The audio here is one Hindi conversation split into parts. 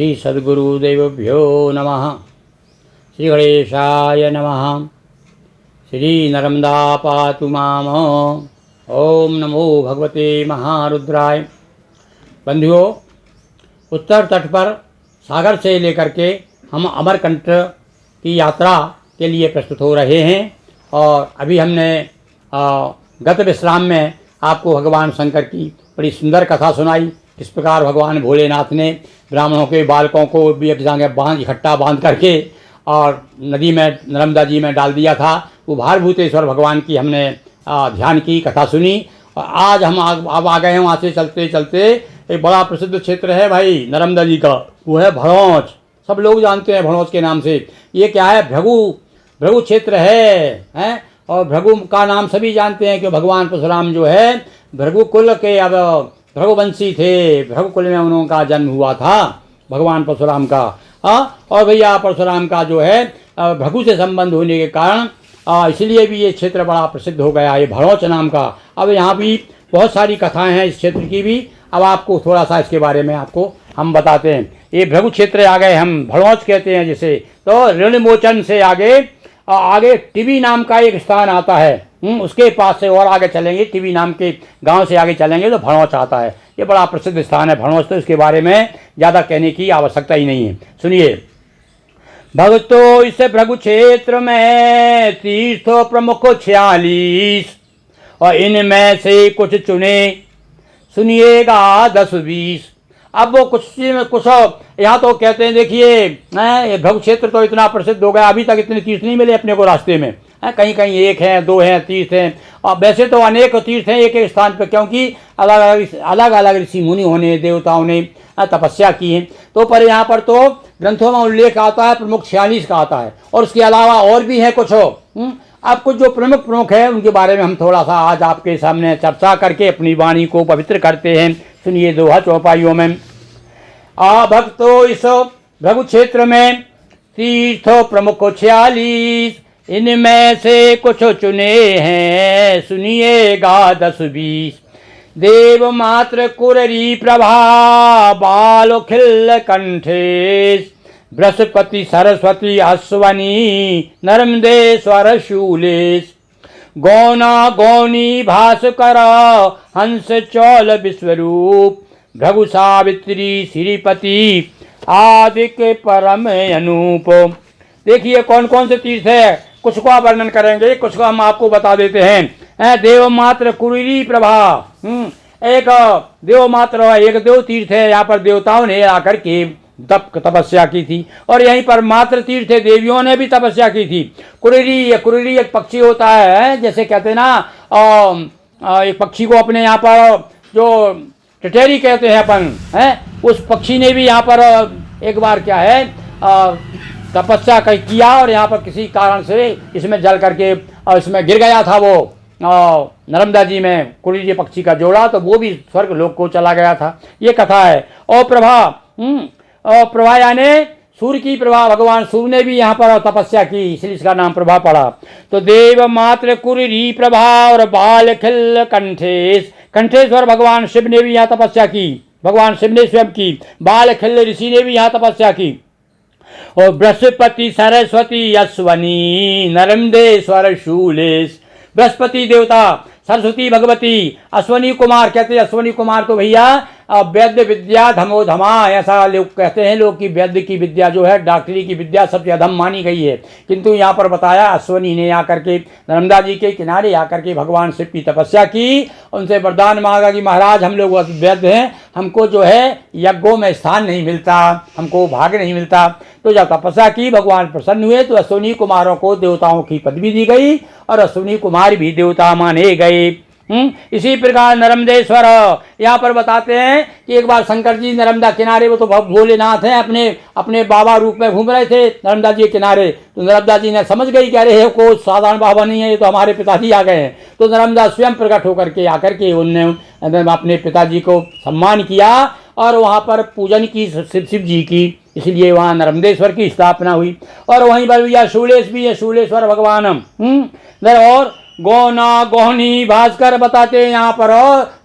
श्री सद्गुरुदेवभ्यो नमः। श्री गणेशाय नमः। श्री नर्मदा पातु माम। ओम नमो भगवते महारुद्राय। बंधुओं, उत्तर तट पर सागर से लेकर के हम अमरकंटक की यात्रा के लिए प्रस्तुत हो रहे हैं। और अभी हमने गत विश्राम में आपको भगवान शंकर की बड़ी सुंदर कथा सुनाई। किस प्रकार भगवान भोलेनाथ ने ब्राह्मणों के बालकों को भी एक जगह इकट्ठा बांध करके और नदी में, नर्मदा जी में डाल दिया था। वो भारभूतेश्वर भगवान की हमने ध्यान की कथा सुनी। और आज हम अब आ गए हैं वहाँ से चलते चलते। एक बड़ा प्रसिद्ध क्षेत्र है भाई नर्मदा जी का, वो है भड़ौच। सब लोग जानते हैं भड़ौच के नाम से। ये क्या है? भृगु क्षेत्र है। और भृगु का नाम सभी जानते हैं कि भगवान परशुराम जो है भृगु कुल के अब भृगुवंशी थे। भृगु कुल में उनका जन्म हुआ था भगवान परशुराम का। और भैया परशुराम का जो है भृगु से संबंध होने के कारण इसलिए भी ये क्षेत्र बड़ा प्रसिद्ध हो गया, ये भड़ौच नाम का। अब यहाँ भी बहुत सारी कथाएं हैं इस क्षेत्र की भी। अब आपको थोड़ा सा इसके बारे में आपको हम बताते हैं। ये भृगु क्षेत्र आ गए, हम भड़ौच कहते हैं जिसे। तो ऋणमोचन से आगे टिबी नाम का एक स्थान आता है। उसके पास से और आगे चलेंगे, टिबी नाम के गांव से आगे चलेंगे तो भड़ौच आता है। ये बड़ा प्रसिद्ध स्थान है भड़ौच। तो इसके बारे में ज़्यादा कहने की आवश्यकता ही नहीं है। सुनिए। भक्तों, इस भृगु क्षेत्र में तीर्थों प्रमुख 46 और इनमें से कुछ चुने सुनिएगा 10-20। अब वो कुछ यहाँ तो कहते हैं, देखिए ये भृगु क्षेत्र तो इतना प्रसिद्ध हो गया, अभी तक इतने तीर्थ नहीं मिले अपने को रास्ते में। कहीं कहीं 1 है, 2 हैं तीर्थ हैं। और वैसे तो अनेक तीर्थ हैं एक एक स्थान पर, क्योंकि अलग अलग ऋषि मुनि होने देवताओं ने तपस्या की है। तो पर यहाँ पर तो ग्रंथों में उल्लेख आता है प्रमुख 46 का आता है। और उसके अलावा और भी हैं कुछ। अब कुछ जो प्रमुख है उनके बारे में हम थोड़ा सा आज आपके सामने चर्चा करके अपनी वाणी को पवित्र करते हैं। सुनिए दोहा चौपाइयों में। भक्तों, इस भृगु क्षेत्र में तीर्थ प्रमुख 46, इनमें से कुछ चुने हैं सुनिएगा 10-20। देव मात्र कुररी प्रभा बाल खिल कंठेश, बृहस्पति सरस्वती अश्वनी नर्मदेश्वर शूलेश, गौना गौनी भास्कर हंस चौल विश्वरूप, भृगु सावित्री श्रीपति आदि के परम अनूप। देखिए कौन कौन से तीर्थ है, कुछ का वर्णन करेंगे, कुछ का हम आपको बता देते हैं। देव मात्र कुररी प्रभा, एक देव मात्र एक देव तीर्थ है। यहाँ पर देवताओं ने आकर के तपस्या की थी। और यहीं पर मात्र तीर्थ है, देवियों ने भी तपस्या की थी। कुररी एक पक्षी होता है, जैसे कहते हैं ना, एक पक्षी को अपने यहाँ पर जो टिटेरी कहते हैं अपन, उस पक्षी ने भी यहाँ पर एक बार क्या है तपस्या किया और यहाँ पर किसी कारण से इसमें जल करके इसमें गिर गया था वो नर्मदा जी में कुररी पक्षी का जोड़ा, तो वो भी स्वर्ग लोक को चला गया था। ये कथा है। और प्रभा यानी सूर्य की प्रभा, भगवान सूर्य ने भी यहाँ पर तपस्या की, इसलिए इसका नाम प्रभा पड़ा। तो देव मात्र कुररी प्रभा और बाल खिल कंठेश, कंठेश्वर भगवान शिव ने भी यहाँ तपस्या की, भगवान शिव ने स्वयं की। बाल खिल ऋषि ने भी यहाँ तपस्या की। और बृहस्पति सरस्वती अश्वनी नर्मदेश्वर शूलेश, बृहस्पति देवता, सरस्वती भगवती, अश्वनी कुमार कहते हैं। अश्वनी कुमार तो भैया वैद्य विद्या धमोधमा, ऐसा लोग कहते हैं लोग कि वैद्य की विद्या जो है, डॉक्टरी की विद्या सबसे अधम मानी गई है। किंतु यहाँ पर बताया अश्वनी ने आकर के नर्मदा जी के किनारे आकर के भगवान शिव की तपस्या की, उनसे वरदान मांगा कि महाराज हम लोग वैद्य हैं, हमको जो है यज्ञों में स्थान नहीं मिलता, हमको भाग नहीं मिलता। तो जब तपस्या की भगवान प्रसन्न हुए तो अश्वनी कुमारों को देवताओं की पदवी दी गई और अश्वनी कुमार भी देवता माने गए। इसी प्रकार नर्मदेश्वर यहाँ पर बताते हैं कि एक बार शंकर जी नर्मदा किनारे, वो तो भोलेनाथ हैं, अपने बाबा रूप में घूम रहे थे नर्मदा जी के किनारे। तो नर्मदा जी ने समझ गई कि अरे को साधारण बाबा नहीं है, ये तो हमारे पिताजी आ गए हैं। तो नर्मदा स्वयं प्रकट होकर के आकर के उनने अपने पिताजी को सम्मान किया और वहाँ पर पूजन की शिव जी की, इसलिए वहाँ नर्मदेश्वर की स्थापना हुई। और वहीं पर भैया शूलेश भी है, शूलेश्वर भगवान। और गौना गौनी भास्कर बताते हैं यहाँ पर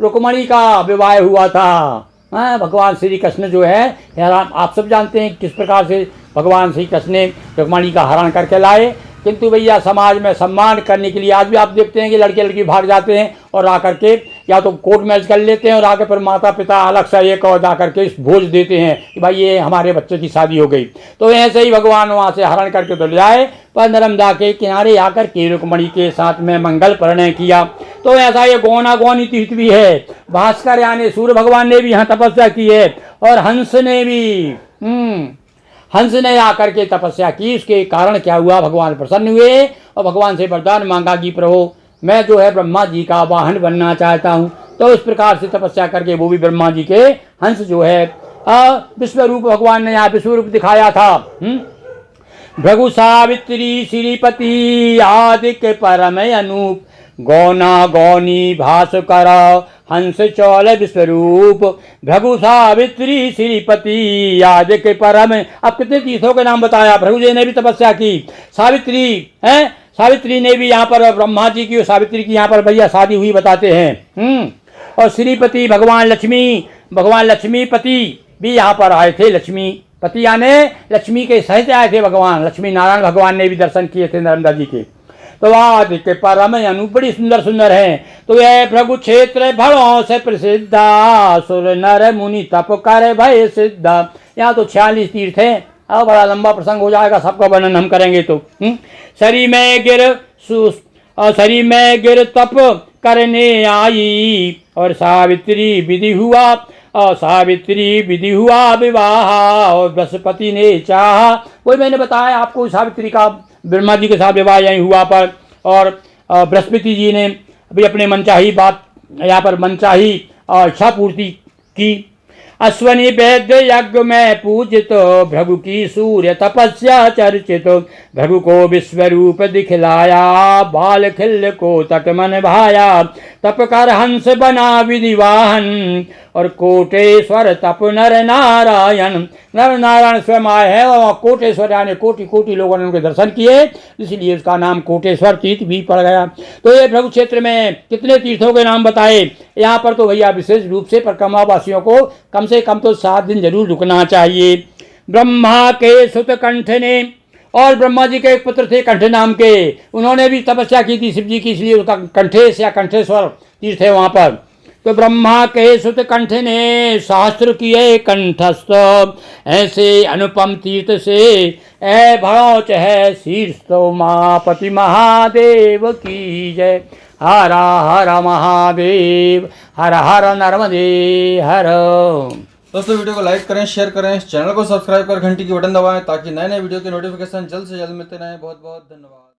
रुक्मणी का विवाह हुआ था। भगवान श्री कृष्ण जो है आप सब जानते हैं किस प्रकार से भगवान श्री कृष्ण ने रुक्मिणी का हरण करके लाए। किंतु भैया समाज में सम्मान करने के लिए आज भी आप देखते हैं कि लड़के लड़की भाग जाते हैं और आकर के या तो कोर्ट मैरिज कर लेते हैं और आकर फिर माता पिता अलग से एक और जाकर के भोज देते हैं कि भाई ये हमारे बच्चे की शादी हो गई। तो ऐसे ही भगवान वहाँ से हरण करके तो ले आए, पर नर्मदा के किनारे आकर के रुक्मिणी के साथ में मंगल परिणय किया। तो ऐसा ये गौना गौनी तीर्थ भी है। भास्कर यानी सूर्य भगवान ने भी यहाँ तपस्या की है और हंस ने भी हंस ने आकर के तपस्या की। उसके कारण क्या हुआ, भगवान प्रसन्न हुए और भगवान से वरदान मांगा कि प्रभु मैं जो है ब्रह्मा जी का वाहन बनना चाहता हूँ। तो इस प्रकार से तपस्या करके वो भी ब्रह्मा जी के हंस जो है विश्व रूप भगवान ने यहाँ विश्व रूप दिखाया था। भृगु सावित्री श्रीपति आदित्य परम अनूप गौना गौनी भास्कर हंस चौल विश्वरूप भृगु सावित्री श्रीपति आदित्य परम। अब कितने तीर्थों के नाम बताया। भृगु जी ने भी तपस्या की, सावित्री है, सावित्री ने भी यहाँ पर ब्रह्मा जी की और सावित्री की यहाँ पर भैया शादी हुई बताते हैं। और श्रीपति भगवान लक्ष्मीपति भी यहाँ पर आए थे। लक्ष्मी पति यानी लक्ष्मी के सहित आए थे भगवान। लक्ष्मी नारायण भगवान ने भी दर्शन किए थे नर्मदा जी के। तो आदित्य परम अनु बड़ी सुंदर सुंदर है। तो यह भृगु क्षेत्र भड़ों से प्रसिद्धा सुर नर मुनि तप कर भय सिद्धा। यहाँ तो 46 तीर्थ हैं। अब बड़ा लंबा प्रसंग हो जाएगा, सबका वर्णन हम करेंगे। तो सरी में गिर तप करने आई और सावित्री विधि हुआ विवाह और बृहस्पति ने चाहा। वही मैंने बताया आपको, सावित्री का ब्रह्मा जी के साथ विवाह यहीं हुआ पर, और बृहस्पति जी ने भी अपने मनचाही बात यहाँ पर मनचाही इच्छा पूर्ति की। अश्वनी वैद्य यज्ञ में पूजित भृगु की सूर्य तपस्या चर्चित भृगु को विश्वरूप दिखलाया बाल खिल को तट मन भाया तप कर हंस बना विधि वाहन और कोटेश्वर तप नर नारायण स्वयं आए हैं और कोटेश्वर यानी कोटि कोटि लोगों ने उनके दर्शन किए, इसलिए उसका नाम कोटेश्वर तीर्थ भी पड़ गया। तो ये भृगु क्षेत्र में कितने तीर्थों के नाम बताए। यहाँ पर तो भैया विशेष रूप से परिक्रमावासियों को कम से कम तो 7 दिन जरूर रुकना चाहिए। ब्रह्मा के सुत कंठ ने, और ब्रह्मा जी के एक पुत्र थे कंठ नाम के, उन्होंने भी तपस्या की थी शिव जी की, इसलिए उसका कंठेश या कंठेश्वर तीर्थ है वहाँ पर। तो ब्रह्मा के सुत कंठ ने शास्त्र किए कंठस्थ ऐसे अनुपम तीर्थ से ऐ भड़ोच है शीर्ष तो मापति महादेव की जय। हर हर महादेव, हर हर नर्मदे हर। दोस्तों वीडियो को लाइक करें, शेयर करें, चैनल को सब्सक्राइब कर घंटी की बटन दबाएं ताकि नए नए वीडियो के नोटिफिकेशन जल्द से जल्द मिलते रहें। बहुत बहुत धन्यवाद।